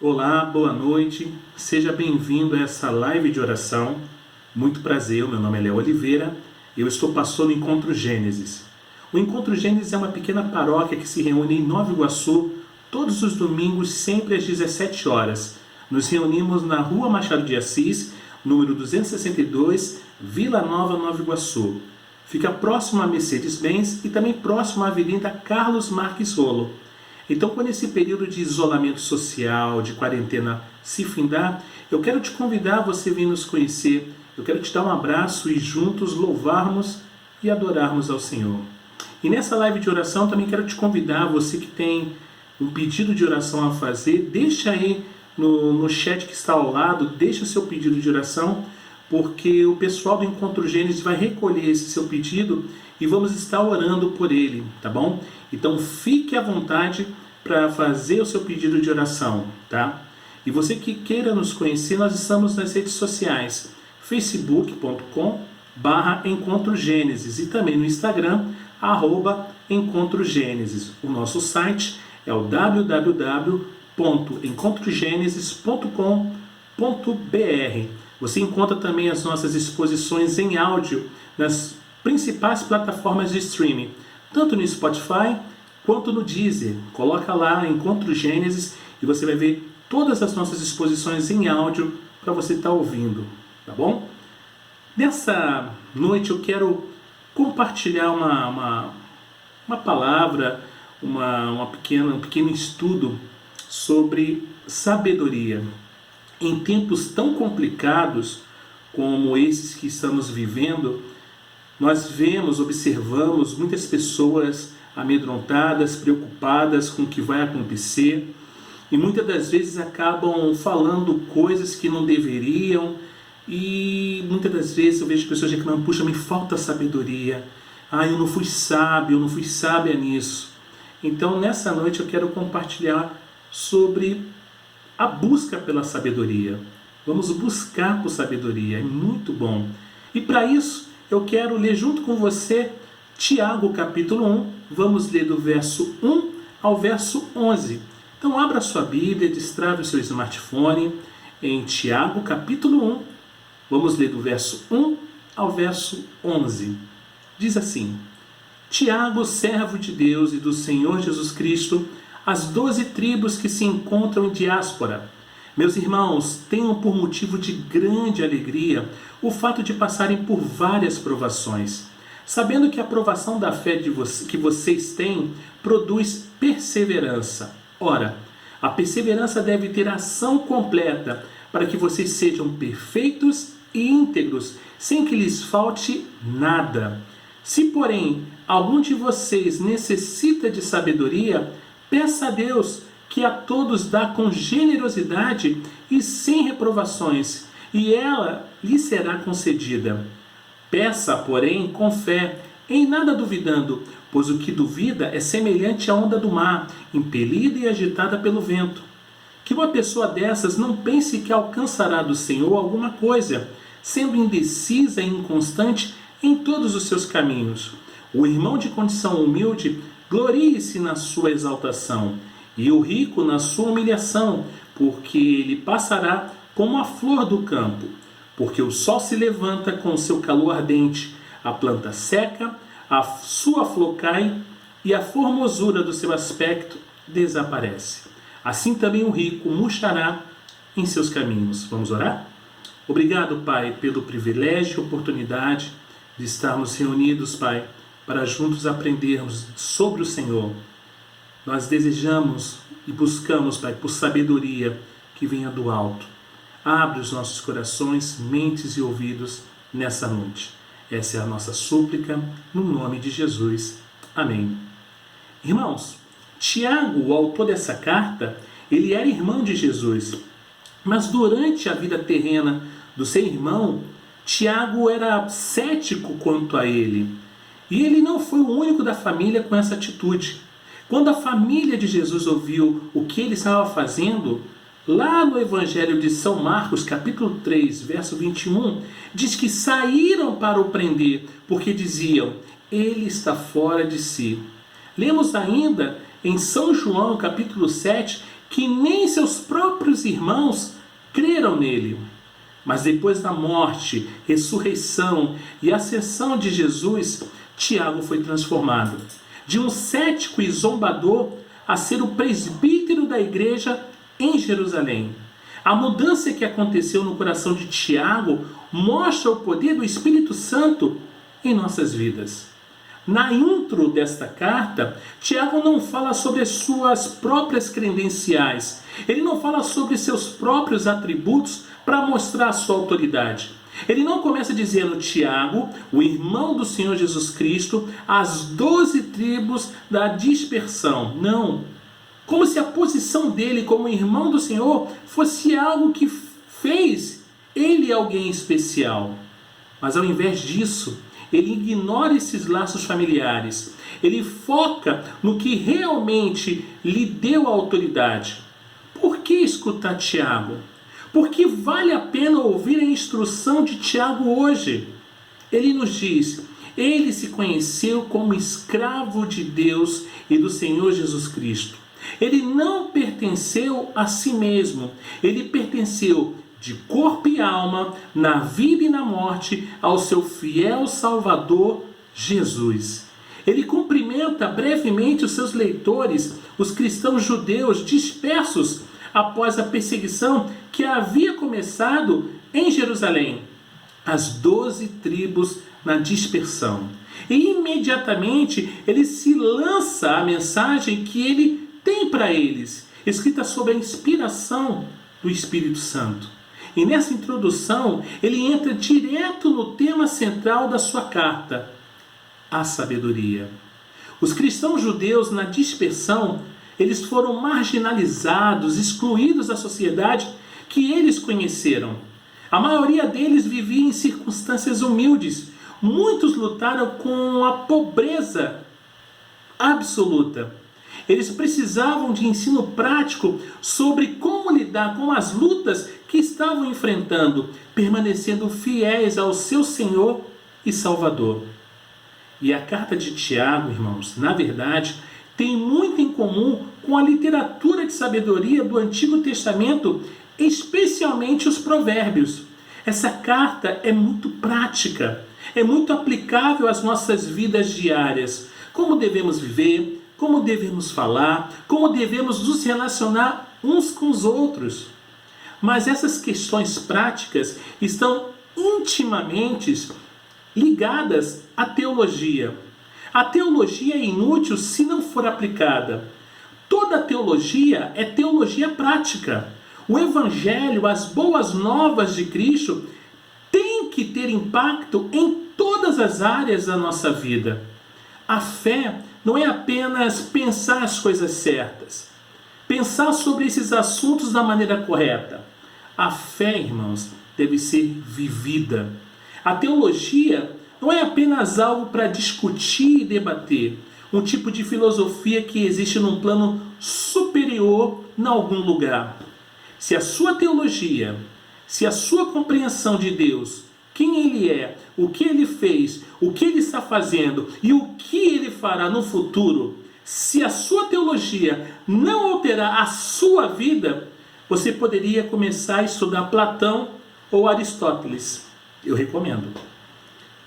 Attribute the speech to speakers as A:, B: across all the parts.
A: Olá, boa noite, seja bem-vindo a essa live de oração. Muito prazer, meu nome é Léo Oliveira, eu estou pastor no Encontro Gênesis. O Encontro Gênesis é uma pequena paróquia que se reúne em Nova Iguaçu todos os domingos, sempre às 17 horas. Nos reunimos na Rua Machado de Assis, número 262, Vila Nova, Nova Iguaçu. Fica próximo a Mercedes-Benz e também próximo à Avenida Carlos Marques Rolo. Então, quando esse período de isolamento social, de quarentena se findar, eu quero te convidar a você vir nos conhecer. Eu quero te dar um abraço e juntos louvarmos e adorarmos ao Senhor. E nessa live de oração também quero te convidar, você que tem um pedido de oração a fazer, deixa aí no chat que está ao lado, deixa o seu pedido de oração, porque o pessoal do Encontro Gênesis vai recolher esse seu pedido e vamos estar orando por ele, tá bom? Então fique à vontade para fazer o seu pedido de oração, tá? E você que queira nos conhecer, nós estamos nas redes sociais, facebook.com/Encontro Gênesis e também no Instagram, @Encontro Gênesis. O nosso site é o www.encontrogenesis.com.br. Você encontra também as nossas exposições em áudio nas principais plataformas de streaming, tanto no Spotify quanto no Deezer. Coloca lá Encontro Gênesis e você vai ver todas as nossas exposições em áudio para você estar ouvindo, tá bom? Nessa noite eu quero compartilhar uma palavra, um pequeno estudo sobre sabedoria. Em tempos tão complicados como esses que estamos vivendo, nós observamos muitas pessoas amedrontadas, preocupadas com o que vai acontecer e muitas das vezes acabam falando coisas que não deveriam e muitas das vezes eu vejo pessoas reclamando, puxa, me falta sabedoria, eu não fui sábio, eu não fui sábia nisso. Então nessa noite eu quero compartilhar sobre a busca pela sabedoria. Vamos buscar por sabedoria, é muito bom. E para isso eu quero ler junto com você Tiago capítulo 1, vamos ler do verso 1 ao verso 11. Então abra sua Bíblia, destrave o seu smartphone em Tiago capítulo 1, vamos ler do verso 1 ao verso 11. Diz assim: Tiago, servo de Deus e do Senhor Jesus Cristo, as 12 tribos que se encontram em diáspora. Meus irmãos, tenham por motivo de grande alegria o fato de passarem por várias provações, sabendo que a provação da fé que vocês têm produz perseverança. Ora, a perseverança deve ter ação completa, para que vocês sejam perfeitos e íntegros, sem que lhes falte nada. Se, porém, algum de vocês necessita de sabedoria, peça a Deus, que a todos dá com generosidade e sem reprovações, e ela lhe será concedida. Peça, porém, com fé, em nada duvidando, pois o que duvida é semelhante à onda do mar, impelida e agitada pelo vento. Que uma pessoa dessas não pense que alcançará do Senhor alguma coisa, sendo indecisa e inconstante em todos os seus caminhos. O irmão de condição humilde glorie-se na sua exaltação, e o rico na sua humilhação, porque ele passará como a flor do campo. Porque o sol se levanta com o seu calor ardente, a planta seca, a sua flor cai, e a formosura do seu aspecto desaparece. Assim também o rico murchará em seus caminhos. Vamos orar? Obrigado, Pai, pelo privilégio e oportunidade de estarmos reunidos, Pai, para juntos aprendermos sobre o Senhor. Nós desejamos e buscamos, Pai, por sabedoria que venha do alto. Abre os nossos corações, mentes e ouvidos nessa noite. Essa é a nossa súplica, no nome de Jesus. Amém. Irmãos, Tiago, o autor dessa carta, ele era irmão de Jesus. Mas durante a vida terrena do seu irmão, Tiago era cético quanto a ele. E ele não foi o único da família com essa atitude. Quando a família de Jesus ouviu o que ele estava fazendo, lá no Evangelho de São Marcos, capítulo 3, verso 21, diz que saíram para o prender, porque diziam, ele está fora de si. Lemos ainda em São João, capítulo 7, que nem seus próprios irmãos creram nele. Mas depois da morte, ressurreição e ascensão de Jesus, Tiago foi transformado de um cético e zombador a ser o presbítero da igreja em Jerusalém. A mudança que aconteceu no coração de Tiago mostra o poder do Espírito Santo em nossas vidas. Na intro desta carta, Tiago não fala sobre as suas próprias credenciais. Ele não fala sobre seus próprios atributos para mostrar a sua autoridade. Ele não começa dizendo: Tiago, o irmão do Senhor Jesus Cristo, as 12 tribos da dispersão. Não. Como se a posição dele como irmão do Senhor fosse algo que fez ele alguém especial. Mas ao invés disso, ele ignora esses laços familiares. Ele foca no que realmente lhe deu a autoridade. Por que escutar Tiago? Porque vale a pena ouvir a instrução de Tiago hoje. Ele nos diz: ele se conheceu como escravo de Deus e do Senhor Jesus Cristo. Ele não pertenceu a si mesmo. Ele pertenceu de corpo e alma, na vida e na morte, ao seu fiel Salvador, Jesus. Ele cumprimenta brevemente os seus leitores, os cristãos judeus dispersos após a perseguição que havia começado em Jerusalém. As 12 tribos na dispersão. E imediatamente ele se lança a mensagem que ele tem para eles, escrita sob a inspiração do Espírito Santo. E nessa introdução, ele entra direto no tema central da sua carta, a sabedoria. Os cristãos judeus na dispersão, eles foram marginalizados, excluídos da sociedade que eles conheceram. A maioria deles vivia em circunstâncias humildes. Muitos lutaram com a pobreza absoluta. Eles precisavam de ensino prático sobre como lidar com as lutas que estavam enfrentando, permanecendo fiéis ao seu Senhor e Salvador. E a carta de Tiago, irmãos, na verdade, tem muito em comum com a literatura de sabedoria do Antigo Testamento, especialmente os Provérbios. Essa carta é muito prática, é muito aplicável às nossas vidas diárias. Como devemos viver, como devemos falar, como devemos nos relacionar uns com os outros. Mas essas questões práticas estão intimamente ligadas à teologia. A teologia é inútil se não for aplicada. Toda teologia é teologia prática. O Evangelho, as boas novas de Cristo, tem que ter impacto em todas as áreas da nossa vida. A fé não é apenas pensar as coisas certas, pensar sobre esses assuntos da maneira correta. A fé, irmãos, deve ser vivida. A teologia não é apenas algo para discutir e debater, um tipo de filosofia que existe num plano superior em algum lugar. Se a sua teologia, se a sua compreensão de Deus, quem Ele é, o que Ele fez, o que Ele está fazendo e o que Ele fará no futuro, se a sua teologia não alterar a sua vida, você poderia começar a estudar Platão ou Aristóteles. Eu recomendo.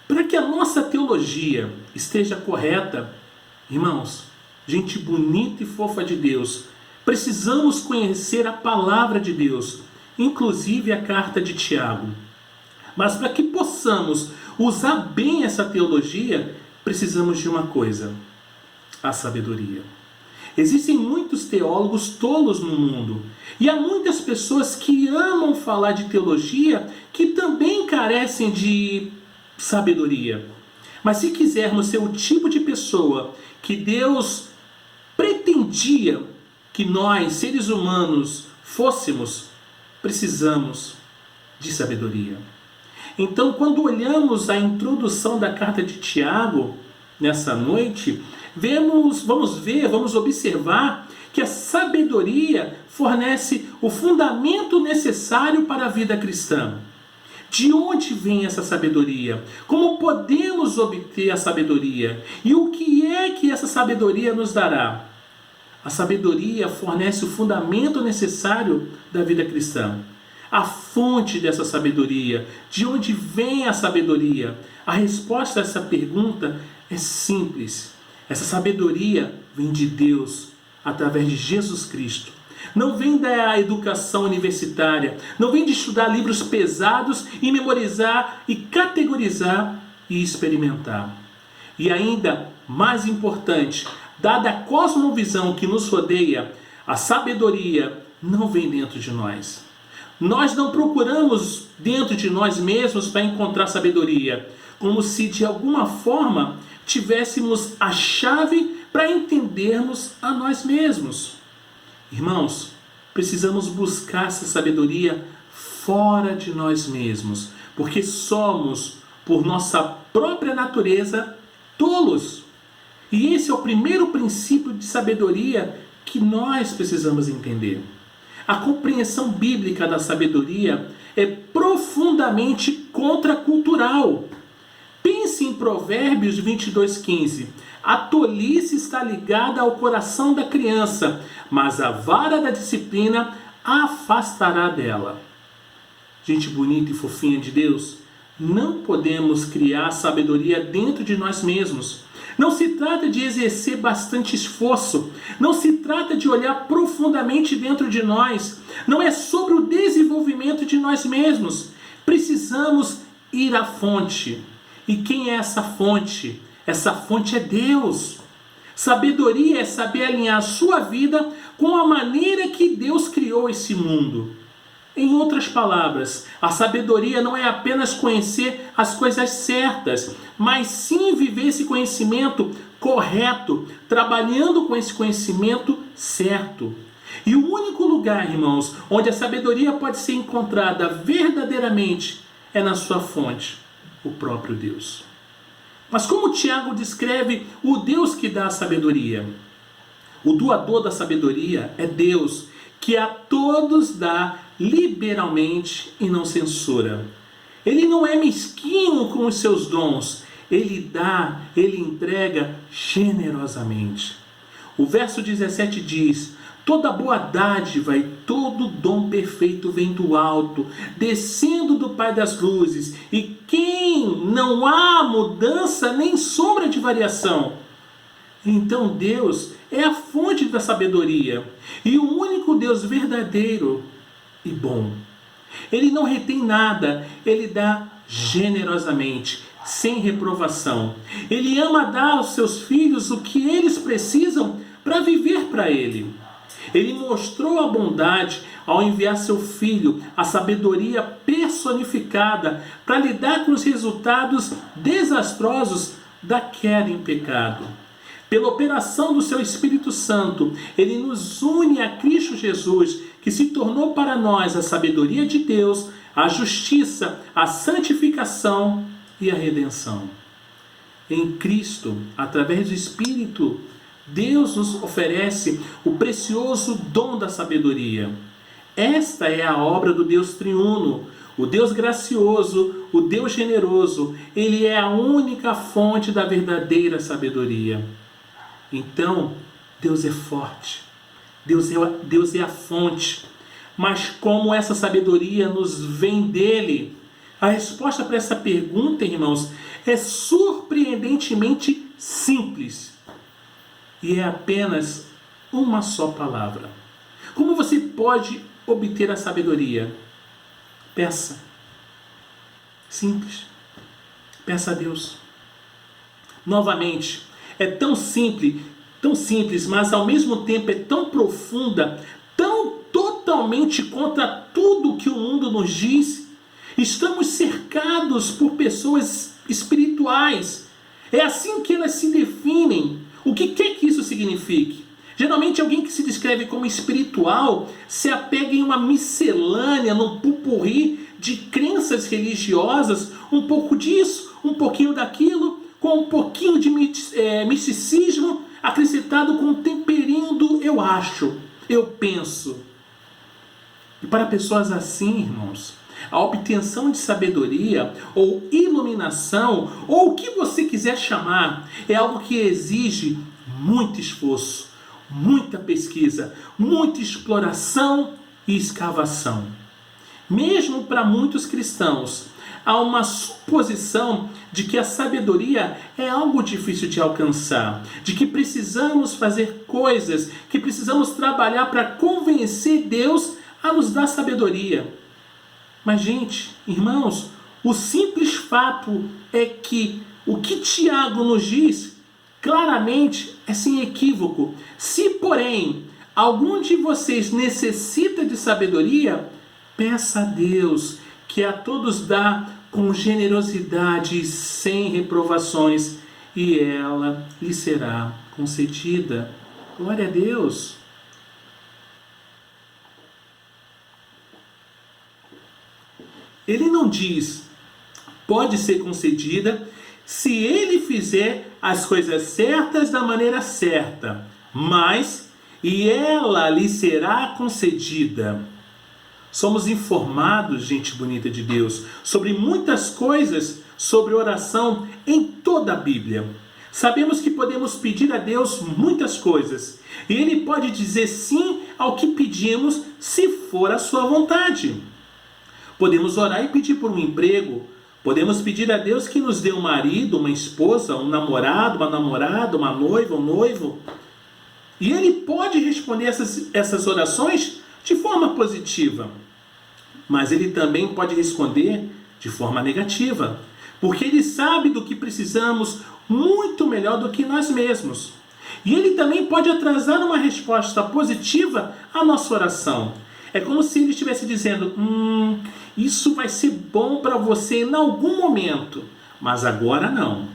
A: Para que a nossa teologia esteja correta, irmãos, gente bonita e fofa de Deus, precisamos conhecer a palavra de Deus, inclusive a carta de Tiago. Mas para que possamos usar bem essa teologia, precisamos de uma coisa: a sabedoria. Existem muitos teólogos tolos no mundo, e há muitas pessoas que amam falar de teologia que também carecem de sabedoria. Mas se quisermos ser o tipo de pessoa que Deus pretendia que nós, seres humanos, fôssemos, precisamos de sabedoria. Então, quando olhamos a introdução da carta de Tiago, nessa noite, vamos observar que a sabedoria fornece o fundamento necessário para a vida cristã. De onde vem essa sabedoria? Como podemos obter a sabedoria? E o que é que essa sabedoria nos dará? A sabedoria fornece o fundamento necessário da vida cristã. A fonte dessa sabedoria, de onde vem a sabedoria? A resposta a essa pergunta é simples. Essa sabedoria vem de Deus, através de Jesus Cristo. Não vem da educação universitária, não vem de estudar livros pesados e memorizar e categorizar e experimentar. E ainda mais importante, dada a cosmovisão que nos rodeia, a sabedoria não vem dentro de nós. Nós não procuramos dentro de nós mesmos para encontrar sabedoria, como se de alguma forma tivéssemos a chave para entendermos a nós mesmos. Irmãos, precisamos buscar essa sabedoria fora de nós mesmos, porque somos, por nossa própria natureza, tolos. E esse é o primeiro princípio de sabedoria que nós precisamos entender. A compreensão bíblica da sabedoria é profundamente contracultural. Pense em Provérbios 22:15. A tolice está ligada ao coração da criança, mas a vara da disciplina a afastará dela. Gente bonita e fofinha de Deus, não podemos criar sabedoria dentro de nós mesmos. Não se trata de exercer bastante esforço. Não se trata de olhar profundamente dentro de nós. Não é sobre o desenvolvimento de nós mesmos. Precisamos ir à fonte. E quem é essa fonte? Essa fonte é Deus. Sabedoria é saber alinhar a sua vida com a maneira que Deus criou esse mundo. Em outras palavras, a sabedoria não é apenas conhecer as coisas certas, mas sim viver esse conhecimento correto, trabalhando com esse conhecimento certo. E o único lugar, irmãos, onde a sabedoria pode ser encontrada verdadeiramente é na sua fonte, o próprio Deus. Mas como Tiago descreve o Deus que dá a sabedoria? O doador da sabedoria é Deus, que a todos dá liberalmente e não censura. Ele não é mesquinho com os seus dons. Ele dá, ele entrega generosamente. O verso 17 diz: toda boa dádiva e todo dom perfeito vem do alto, descendo do Pai das luzes, e quem não há mudança nem sombra de variação. Então Deus é a fonte da sabedoria e o único Deus verdadeiro e bom. Ele não retém nada, ele dá generosamente, sem reprovação. Ele ama dar aos seus filhos o que eles precisam para viver para ele. Ele mostrou a bondade ao enviar seu filho, a sabedoria personificada, para lidar com os resultados desastrosos da queda em pecado. Pela operação do seu Espírito Santo, ele nos une a Cristo Jesus, que se tornou para nós a sabedoria de Deus, a justiça, a santificação e a redenção. Em Cristo, através do Espírito, Deus nos oferece o precioso dom da sabedoria. Esta é a obra do Deus triuno, o Deus gracioso, o Deus generoso. Ele é a única fonte da verdadeira sabedoria. Então, Deus é forte, Deus é a fonte, mas como essa sabedoria nos vem dele? A resposta para essa pergunta, irmãos, é surpreendentemente simples e é apenas uma só palavra. Como você pode obter a sabedoria? Peça. Simples. Peça a Deus. Novamente, é tão simples, mas ao mesmo tempo é tão profunda, tão totalmente contra tudo que o mundo nos diz. Estamos cercados por pessoas espirituais. É assim que elas se definem. O que quer que isso signifique? Geralmente alguém que se descreve como espiritual se apega em uma miscelânea, num pupurri de crenças religiosas, um pouco disso, um pouquinho daquilo, com um pouquinho de misticismo acrescentado com um temperinho do eu acho, eu penso. E para pessoas assim, irmãos, a obtenção de sabedoria ou iluminação, ou o que você quiser chamar, é algo que exige muito esforço, muita pesquisa, muita exploração e escavação. Mesmo para muitos cristãos, há uma suposição de que a sabedoria é algo difícil de alcançar, de que precisamos fazer coisas, que precisamos trabalhar para convencer Deus a nos dar sabedoria. Mas, gente, irmãos, o simples fato é que o que Tiago nos diz claramente é sem equívoco. Se, porém, algum de vocês necessita de sabedoria, peça a Deus, que a todos dá com generosidade e sem reprovações, e ela lhe será concedida. Glória a Deus. Ele não diz, pode ser concedida, se ele fizer as coisas certas da maneira certa, mas, e ela lhe será concedida. Somos informados, gente bonita de Deus, sobre muitas coisas sobre oração em toda a Bíblia. Sabemos que podemos pedir a Deus muitas coisas, e Ele pode dizer sim ao que pedimos, se for a sua vontade. Podemos orar e pedir por um emprego. Podemos pedir a Deus que nos dê um marido, uma esposa, um namorado, uma namorada, uma noiva, um noivo. E Ele pode responder essas orações de forma positiva. Mas Ele também pode responder de forma negativa. Porque Ele sabe do que precisamos muito melhor do que nós mesmos. E Ele também pode atrasar uma resposta positiva à nossa oração. É como se Ele estivesse dizendo, isso vai ser bom para você em algum momento, mas agora não.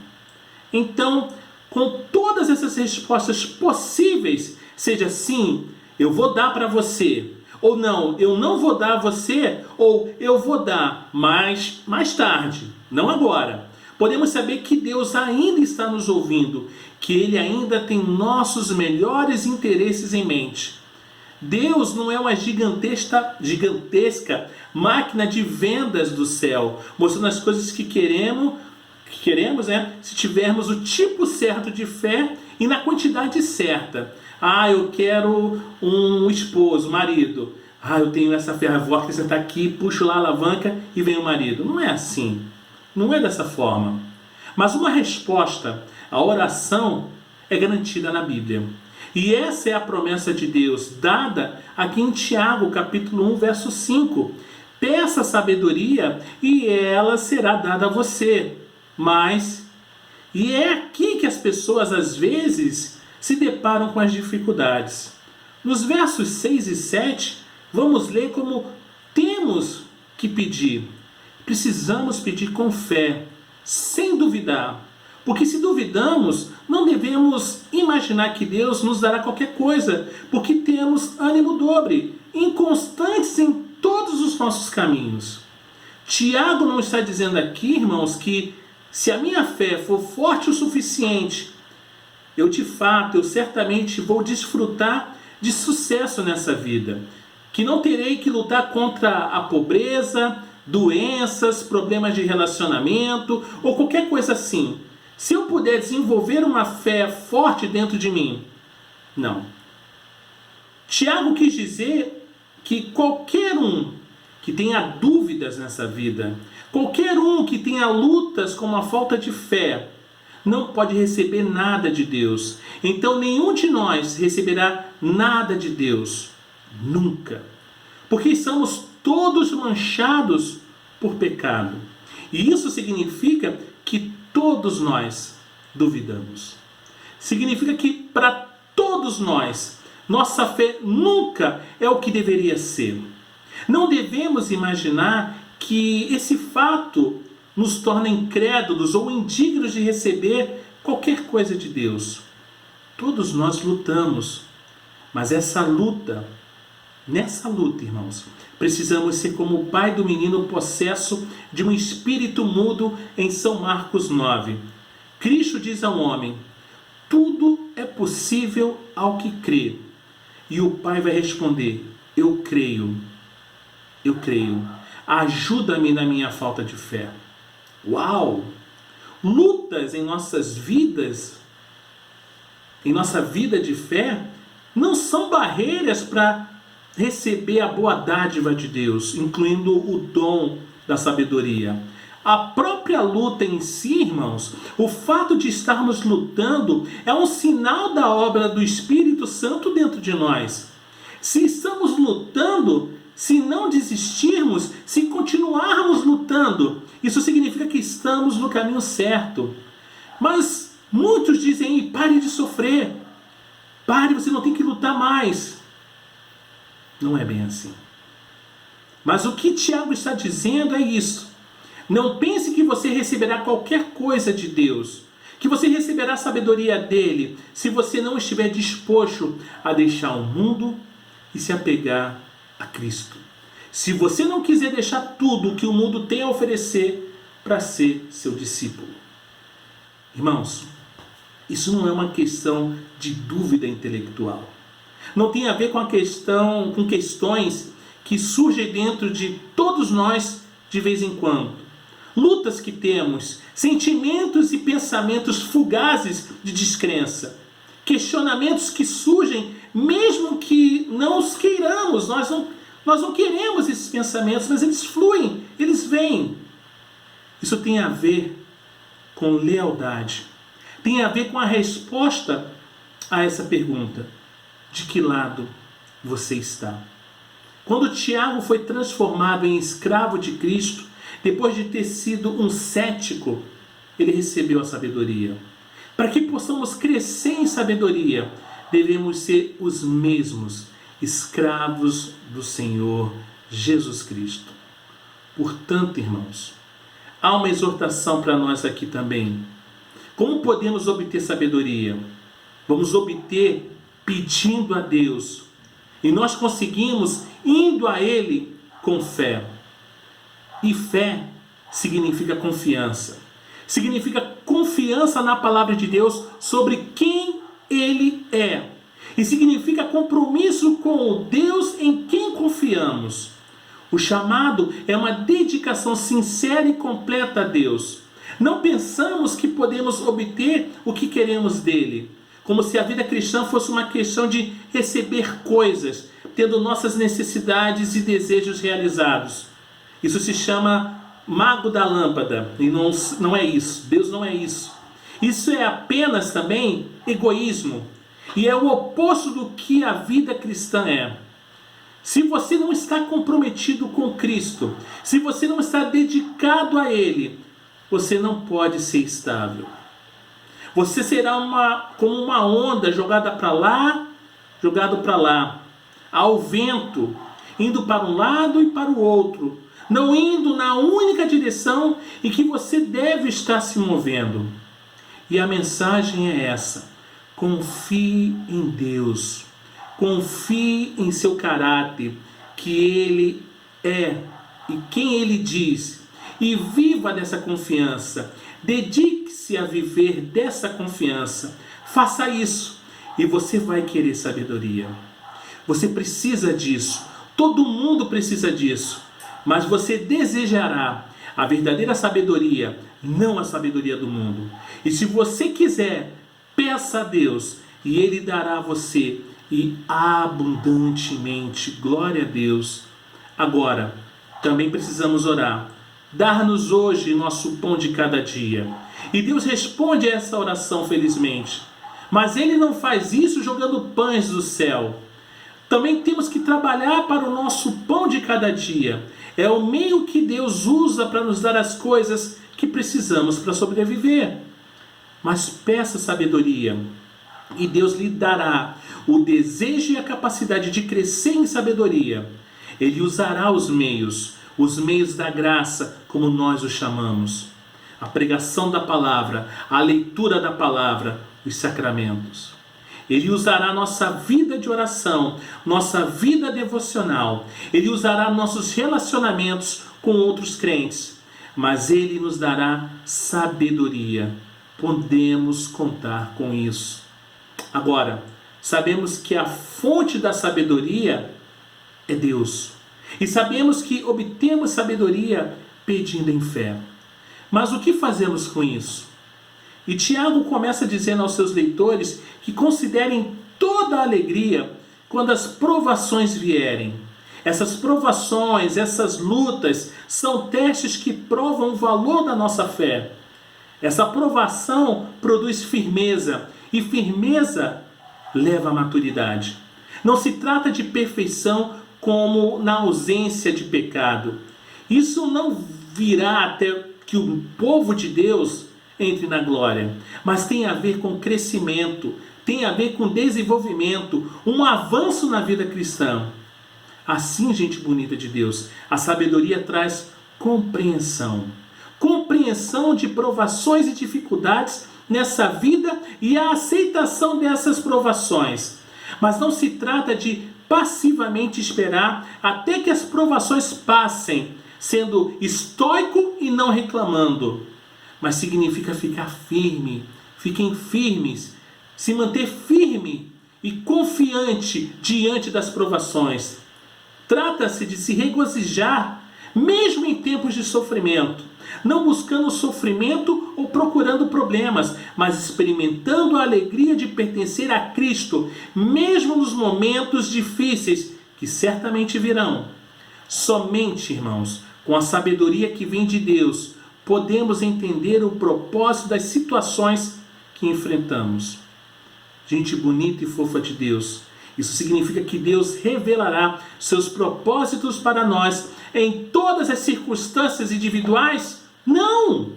A: Então, com todas essas respostas possíveis, seja sim, eu vou dar para você, ou não, eu não vou dar a você, ou eu vou dar mais tarde, não agora. Podemos saber que Deus ainda está nos ouvindo, que Ele ainda tem nossos melhores interesses em mente. Deus não é uma gigantesca máquina de vendas do céu, mostrando as coisas que queremos, se tivermos o tipo certo de fé e na quantidade certa. Eu quero um esposo, marido. Eu tenho essa ferramenta que você está aqui, puxo lá a alavanca e vem o marido. Não é assim. Não é dessa forma. Mas uma resposta à oração é garantida na Bíblia. E essa é a promessa de Deus, dada aqui em Tiago, capítulo 1, verso 5. Peça sabedoria e ela será dada a você. E é aqui que as pessoas às vezes se deparam com as dificuldades. Nos versos 6 e 7, vamos ler como temos que pedir. Precisamos pedir com fé, sem duvidar. Porque se duvidamos, não devemos imaginar que Deus nos dará qualquer coisa, porque temos ânimo dobre, inconstantes em todos os nossos caminhos. Tiago não está dizendo aqui, irmãos, que se a minha fé for forte o suficiente, eu certamente vou desfrutar de sucesso nessa vida. Que não terei que lutar contra a pobreza, doenças, problemas de relacionamento ou qualquer coisa assim. Se eu puder desenvolver uma fé forte dentro de mim, não. Tiago quis dizer que qualquer um que tenha dúvidas nessa vida, qualquer um que tenha lutas com uma falta de fé, não pode receber nada de Deus. Então nenhum de nós receberá nada de Deus, nunca. Porque somos todos manchados por pecado. E isso significa que todos nós duvidamos. Significa que para todos nós, nossa fé nunca é o que deveria ser. Não devemos imaginar que esse fato nos torna incrédulos ou indignos de receber qualquer coisa de Deus. Todos nós lutamos, mas nessa luta, irmãos, precisamos ser como o pai do menino possesso de um espírito mudo em São Marcos 9. Cristo diz ao homem, tudo é possível ao que crê. E o pai vai responder, eu creio. Ajuda-me na minha falta de fé. Uau! Lutas em nossas vidas, em nossa vida de fé, não são barreiras para receber a boa dádiva de Deus, incluindo o dom da sabedoria. A própria luta em si, irmãos, o fato de estarmos lutando é um sinal da obra do Espírito Santo dentro de nós. Se estamos lutando, se não desistirmos, se continuarmos lutando, isso significa que estamos no caminho certo. Mas muitos dizem, pare de sofrer, pare, você não tem que lutar mais. Não é bem assim. Mas o que Tiago está dizendo é isso. Não pense que você receberá qualquer coisa de Deus, que você receberá a sabedoria dele, se você não estiver disposto a deixar o mundo e se apegar a Cristo. Se você não quiser deixar tudo o que o mundo tem a oferecer para ser seu discípulo. Irmãos, isso não é uma questão de dúvida intelectual. Não tem a ver com questões que surgem dentro de todos nós de vez em quando. Lutas que temos, sentimentos e pensamentos fugazes de descrença, questionamentos que surgem mesmo que não os queiramos, nós não queremos esses pensamentos, mas eles fluem, eles vêm. Isso tem a ver com lealdade, tem a ver com a resposta a essa pergunta: de que lado você está? Quando Tiago foi transformado em escravo de Cristo, depois de ter sido um cético, ele recebeu a sabedoria. Para que possamos crescer em sabedoria, devemos ser os mesmos escravos do Senhor Jesus Cristo. Portanto, irmãos, há uma exortação para nós aqui também. Como podemos obter sabedoria? Vamos obter pedindo a Deus. E nós conseguimos indo a Ele com fé. E fé significa confiança. Significa confiança na palavra de Deus sobre quem Ele é. E significa compromisso com o Deus em quem confiamos. O chamado é uma dedicação sincera e completa a Deus. Não pensamos que podemos obter o que queremos dele, como se a vida cristã fosse uma questão de receber coisas, tendo nossas necessidades e desejos realizados. Isso se chama mago da lâmpada, e não é isso. Deus não é isso. Isso é apenas também egoísmo, e é o oposto do que a vida cristã é. Se você não está comprometido com Cristo, se você não está dedicado a Ele, você não pode ser estável. Você será como uma onda jogada para lá, jogado para lá, ao vento, indo para um lado e para o outro, não indo na única direção em que você deve estar se movendo. E a mensagem é essa: confie em Deus, confie em seu caráter, que Ele é e quem Ele diz, e viva dessa confiança. Dedique-se a viver dessa confiança. Faça isso e você vai querer sabedoria. Você precisa disso. Todo mundo precisa disso. Mas você desejará a verdadeira sabedoria, não a sabedoria do mundo. E se você quiser, peça a Deus e Ele dará a você, e abundantemente. Glória a Deus. Agora, também precisamos orar. Dar-nos hoje nosso pão de cada dia. E Deus responde a essa oração felizmente. Mas Ele não faz isso jogando pães do céu. Também temos que trabalhar para o nosso pão de cada dia. É o meio que Deus usa para nos dar as coisas que precisamos para sobreviver. Mas peça sabedoria, e Deus lhe dará o desejo e a capacidade de crescer em sabedoria. Ele usará os meios da graça, como nós os chamamos. A pregação da palavra, a leitura da palavra, os sacramentos. Ele usará nossa vida de oração, nossa vida devocional. Ele usará nossos relacionamentos com outros crentes. Mas Ele nos dará sabedoria. Podemos contar com isso. Agora, sabemos que a fonte da sabedoria é Deus. E sabemos que obtemos sabedoria pedindo em fé. Mas o que fazemos com isso? E Tiago começa dizendo aos seus leitores que considerem todas toda a alegria quando as provações vierem. Essas provações, essas lutas, são testes que provam o valor da nossa fé. Essa provação produz firmeza, e firmeza leva à maturidade. Não se trata de perfeição como na ausência de pecado. Isso não virá até que o povo de Deus entre na glória, mas tem a ver com crescimento, tem a ver com desenvolvimento, um avanço na vida cristã. Assim, gente bonita de Deus, a sabedoria traz compreensão. Compreensão de provações e dificuldades nessa vida e a aceitação dessas provações. Mas não se trata de passivamente esperar até que as provações passem, sendo estoico e não reclamando. Mas significa ficar firme, fiquem firmes, se manter firme e confiante diante das provações. Trata-se de se regozijar, mesmo em tempos de sofrimento, não buscando sofrimento ou procurando problemas, mas experimentando a alegria de pertencer a Cristo, mesmo nos momentos difíceis que certamente virão. Somente, irmãos, com a sabedoria que vem de Deus, podemos entender o propósito das situações que enfrentamos. Gente bonita e fofa de Deus, isso significa que Deus revelará seus propósitos para nós em todas as circunstâncias individuais? Não!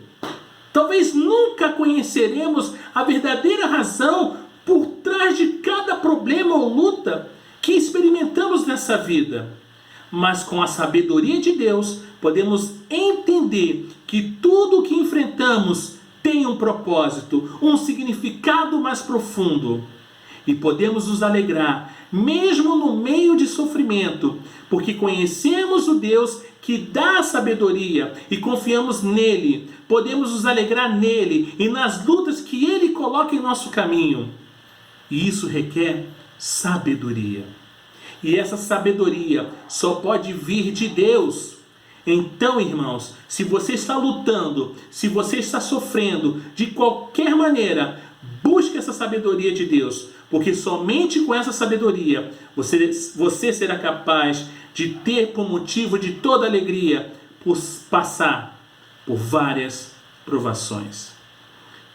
A: Talvez nunca conheceremos a verdadeira razão por trás de cada problema ou luta que experimentamos nessa vida. Mas com a sabedoria de Deus, podemos entender que tudo o que enfrentamos tem um propósito, um significado mais profundo. E podemos nos alegrar, mesmo no meio de sofrimento, porque conhecemos o Deus que dá a sabedoria e confiamos nele. Podemos nos alegrar nele e nas lutas que ele coloca em nosso caminho. E isso requer sabedoria. E essa sabedoria só pode vir de Deus. Então, irmãos, se você está lutando, se você está sofrendo, de qualquer maneira, busque essa sabedoria de Deus. Porque somente com essa sabedoria você será capaz de ter por motivo de toda alegria por passar por várias provações.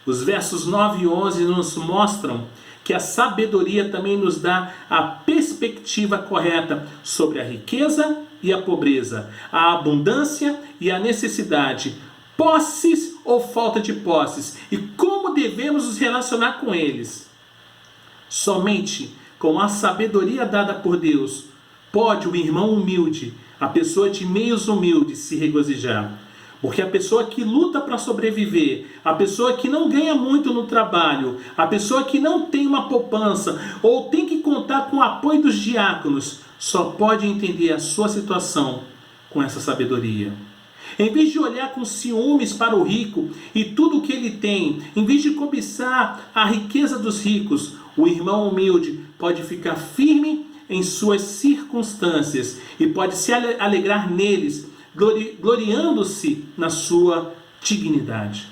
A: Os versos 9 e 11 nos mostram que a sabedoria também nos dá a perspectiva correta sobre a riqueza e a pobreza, a abundância e a necessidade, posses ou falta de posses, e como devemos nos relacionar com eles. Somente com a sabedoria dada por Deus pode o irmão humilde, a pessoa de meios humildes, se regozijar. Porque a pessoa que luta para sobreviver, a pessoa que não ganha muito no trabalho, a pessoa que não tem uma poupança ou tem que contar com o apoio dos diáconos, só pode entender a sua situação com essa sabedoria. Em vez de olhar com ciúmes para o rico e tudo o que ele tem, em vez de cobiçar a riqueza dos ricos, o irmão humilde pode ficar firme em suas circunstâncias e pode se alegrar neles, gloriando-se na sua dignidade.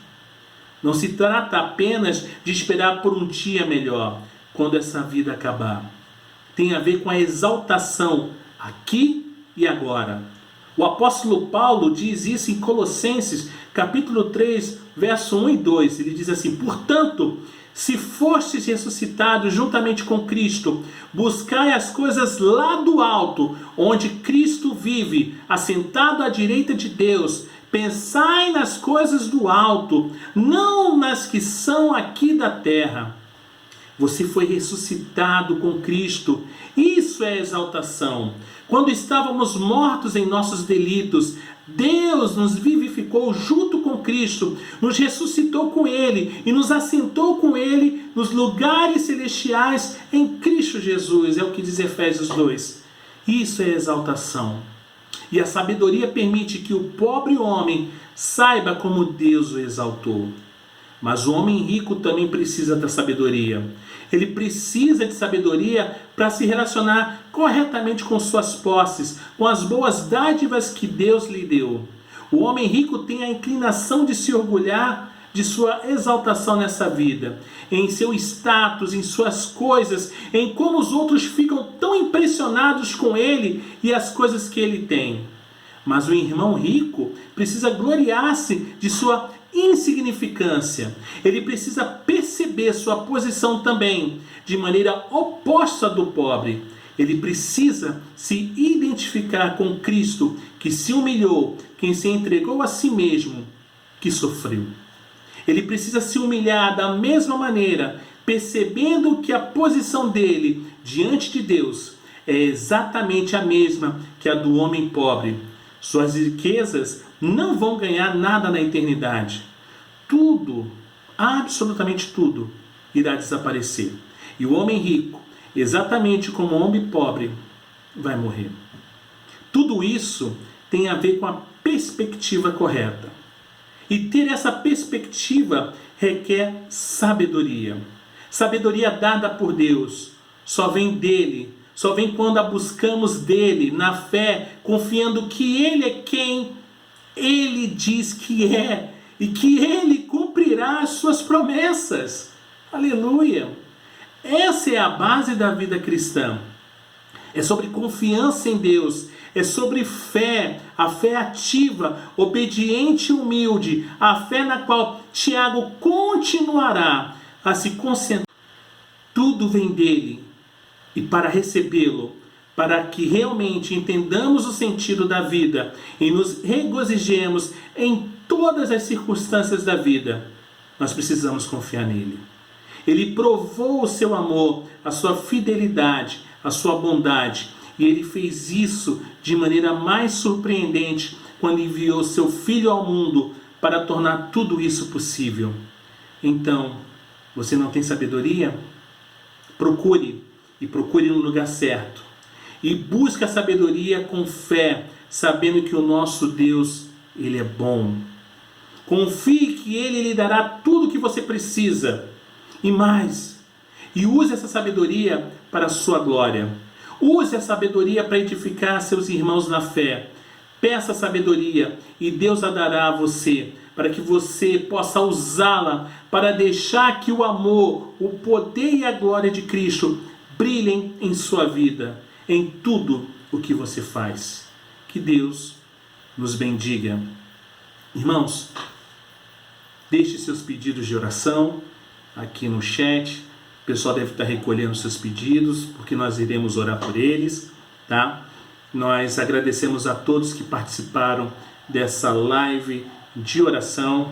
A: Não se trata apenas de esperar por um dia melhor, quando essa vida acabar. Tem a ver com a exaltação aqui e agora. O apóstolo Paulo diz isso em Colossenses, capítulo 3, verso 1 e 2. Ele diz assim: portanto, se fostes ressuscitados juntamente com Cristo, buscai as coisas lá do alto, onde Cristo vive, assentado à direita de Deus. Pensai nas coisas do alto, não nas que são aqui da terra. Você foi ressuscitado com Cristo. Isso é exaltação. Quando estávamos mortos em nossos delitos, Deus nos vivificou junto com Cristo, nos ressuscitou com Ele e nos assentou com Ele nos lugares celestiais em Cristo Jesus. É o que diz Efésios 2. Isso é exaltação. E a sabedoria permite que o pobre homem saiba como Deus o exaltou. Mas o homem rico também precisa da sabedoria. Ele precisa de sabedoria para se relacionar corretamente com suas posses, com as boas dádivas que Deus lhe deu. O homem rico tem a inclinação de se orgulhar de sua exaltação nessa vida, em seu status, em suas coisas, em como os outros ficam tão impressionados com ele e as coisas que ele tem. Mas o irmão rico precisa gloriar-se de sua insignificância. Ele precisa perceber sua posição também de maneira oposta do pobre. Ele precisa se identificar com Cristo, que se humilhou, quem se entregou a si mesmo, que sofreu. Ele precisa se humilhar da mesma maneira, percebendo que a posição dele diante de Deus é exatamente a mesma que a do homem pobre. Suas riquezas não vão ganhar nada na eternidade. Tudo, absolutamente tudo, irá desaparecer. E o homem rico, exatamente como o homem pobre, vai morrer. Tudo isso tem a ver com a perspectiva correta. E ter essa perspectiva requer sabedoria. Sabedoria dada por Deus. Só vem dele. Só vem quando a buscamos dele, na fé, confiando que ele é quem ele diz que é. E que ele cumprirá as suas promessas. Aleluia! Essa é a base da vida cristã. É sobre confiança em Deus. É sobre fé, a fé ativa, obediente e humilde, a fé na qual Tiago continuará a se concentrar. Tudo vem dele, e para recebê-lo, para que realmente entendamos o sentido da vida e nos regozijemos em todas as circunstâncias da vida, nós precisamos confiar nele. Ele provou o seu amor, a sua fidelidade, a sua bondade. E ele fez isso de maneira mais surpreendente quando enviou seu Filho ao mundo para tornar tudo isso possível. Então, você não tem sabedoria? Procure, e procure no lugar certo. E busque a sabedoria com fé, sabendo que o nosso Deus, ele é bom. Confie que ele lhe dará tudo o que você precisa. E mais, e use essa sabedoria para a sua glória. Use a sabedoria para edificar seus irmãos na fé. Peça sabedoria e Deus a dará a você, para que você possa usá-la para deixar que o amor, o poder e a glória de Cristo brilhem em sua vida, em tudo o que você faz. Que Deus nos bendiga. Irmãos, deixe seus pedidos de oração aqui no chat. O pessoal deve estar recolhendo seus pedidos, porque nós iremos orar por eles, tá? Nós agradecemos a todos que participaram dessa live de oração.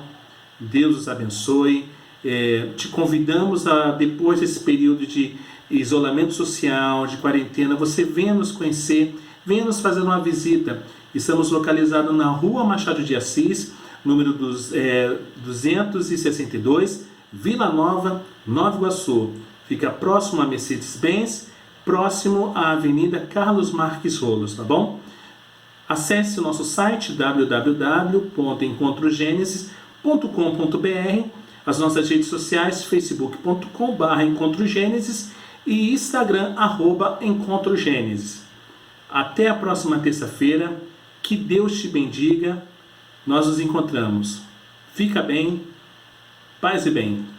A: Deus os abençoe. Te convidamos a, depois desse período de isolamento social, de quarentena, você venha nos conhecer, venha nos fazer uma visita. Estamos localizados na Rua Machado de Assis, número 262, Vila Nova, Nova Iguaçu. Fica próximo a Mercedes-Benz, próximo à Avenida Carlos Marques Rolos, tá bom? Acesse o nosso site www.encontrogenesis.com.br, as nossas redes sociais, facebook.com/encontrogenesis e Instagram, @encontrogenesis. Até a próxima terça-feira, que Deus te bendiga, nós nos encontramos. Fica bem, paz e bem.